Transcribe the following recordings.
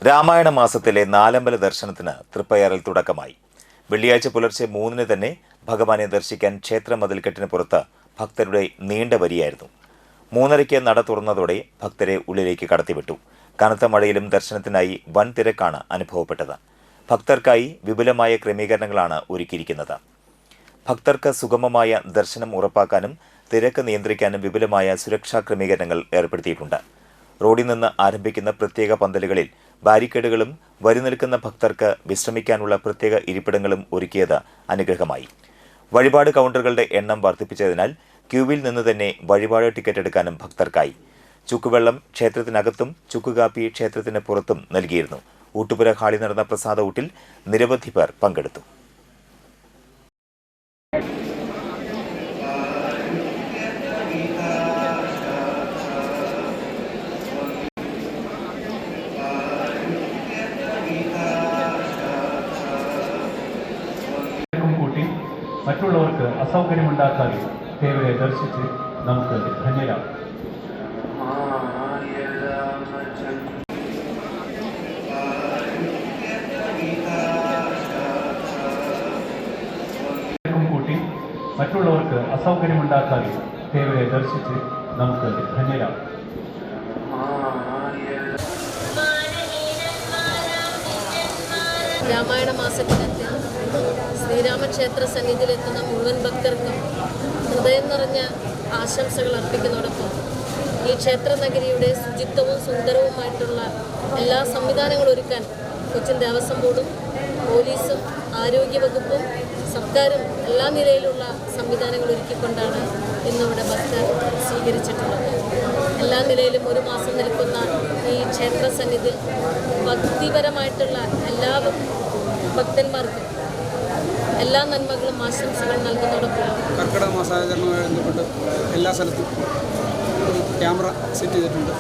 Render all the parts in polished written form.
രാമായണ മാസത്തിലെ നാലമ്പല ദർശനത്തിന് തൃപ്പയാറിൽ തുടക്കമായി. വെള്ളിയാഴ്ച പുലർച്ചെ 3-ന് തന്നെ ഭഗവാനെ ദർശിക്കാൻ ക്ഷേത്ര മതിൽക്കെട്ടിന് പുറത്ത് ഭക്തരുടെ നീണ്ട വരിയായിരുന്നു. 3:30-ക്ക് നട തുറന്നതോടെ ഭക്തരെ ഉള്ളിലേക്ക് കടത്തിവിട്ടു. കനത്ത മഴയിലും ദർശനത്തിനായി വൻ തിരക്കാണ് അനുഭവപ്പെട്ടത്. ഭക്തർക്കായി വിപുലമായ ക്രമീകരണങ്ങളാണ് ഒരുക്കിയിരിക്കുന്നത്. ഭക്തർക്ക് സുഗമമായ ദർശനം ഉറപ്പാക്കാനും തിരക്ക് നിയന്ത്രിക്കാനും വിപുലമായ സുരക്ഷാ ക്രമീകരണങ്ങൾ ഏർപ്പെടുത്തിയിട്ടുണ്ട്. റോഡിൽ നിന്ന് ആരംഭിക്കുന്ന പ്രത്യേക പന്തലുകളിൽ ബാരിക്കേഡുകളും വരി നിൽക്കുന്ന ഭക്തർക്ക് വിശ്രമിക്കാനുള്ള പ്രത്യേക ഇരിപ്പിടങ്ങളും ഒരുക്കിയത് അനുഗ്രഹമായി. വഴിപാട് കൗണ്ടറുകളുടെ എണ്ണം വർദ്ധിപ്പിച്ചതിനാൽ ക്യൂവിൽ നിന്ന് തന്നെ വഴിപാട് ടിക്കറ്റ് എടുക്കാനും ഭക്തർക്കായി. ചുക്കുവെള്ളം ക്ഷേത്രത്തിനകത്തും ചുക്കുകാപ്പി ക്ഷേത്രത്തിന് പുറത്തും നൽകിയിരുന്നു. ഊട്ടുപുര ഹാളിൽ നടന്ന പ്രസാദ ഊട്ടിൽ നിരവധി പേർ പങ്കെടുത്തു. മറ്റുള്ളവർക്ക് അസൗകര്യമുണ്ടാക്കാതെ ദേവരെ ദർശിച്ച് നമുക്ക് ധന്യരാകും. കൂട്ടി മറ്റുള്ളവർക്ക് അസൗകര്യമുണ്ടാക്കാതെ ദേവരെ ദർശിച്ച് നമുക്ക് ധന്യരാകും. രാമായണ മാസത്തിലെത്തി ശ്രീരാമക്ഷേത്ര സന്നിധിയിലെത്തുന്ന മുഴുവൻ ഭക്തർക്കും ഹൃദയം നിറഞ്ഞ ആശംസകൾ അർപ്പിക്കുന്നതോടൊപ്പം ഈ ക്ഷേത്ര നഗരിയുടെ ശുചിത്വവും സുന്ദരവുമായിട്ടുള്ള എല്ലാ സംവിധാനങ്ങളും ഒരുക്കാൻ കൊച്ചിൻ ദേവസ്വം ബോർഡും പോലീസും ആരോഗ്യവകുപ്പും സർക്കാരും എല്ലാ നിലയിലുള്ള സംവിധാനങ്ങൾ ഒരുക്കിക്കൊണ്ടാണ് ഇന്നിവിടെ ഭക്തർ സ്വീകരിച്ചിട്ടുള്ളത്. എല്ലാ നിലയിലും ഒരു മാസം നിൽക്കുന്ന ഈ ക്ഷേത്ര സന്നിധി ഭക്തിപരമായിട്ടുള്ള എല്ലാ ഭക്തന്മാർക്കും എല്ലാ നന്മകളും ആശംസകളും നൽകുന്നതോടൊപ്പം കർക്കിടക മാസാചരണവുമായി ബന്ധപ്പെട്ട് എല്ലാ സ്ഥലത്തും ക്യാമറ സെറ്റ് ചെയ്തിട്ടുണ്ട്.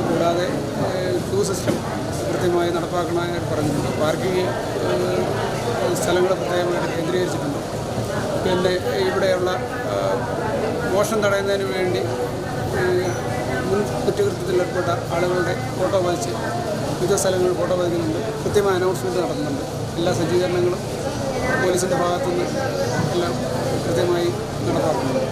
കൂടാതെ ക്യൂ സിസ്റ്റം കൃത്യമായി നടപ്പാക്കണമെന്ന് പറഞ്ഞിട്ടുണ്ട്. പാർക്കിംഗ് സ്ഥലങ്ങൾ പ്രത്യേകമായിട്ട് കേന്ദ്രീകരിച്ചിട്ടുണ്ട്. പിന്നെ ഇവിടെയുള്ള മോഷണം തടയുന്നതിന് വേണ്ടി മുൻ കുറ്റകൃത്യത്തിൽ ഏർപ്പെട്ട ആളുകളുടെ ഫോട്ടോ പതിച്ച് വിവിധ സ്ഥലങ്ങളിൽ ഫോട്ടോ പതിക്കുന്നുണ്ട്. കൃത്യമായ അനൗൺസ്മെൻറ്റ് നടത്തുന്നുണ്ട്. എല്ലാ സജ്ജീകരണങ്ങളും പോലീസിൻ്റെ ഭാഗത്തുനിന്ന് എല്ലാം കൃത്യമായി നടപ്പാക്കുന്നുണ്ട്.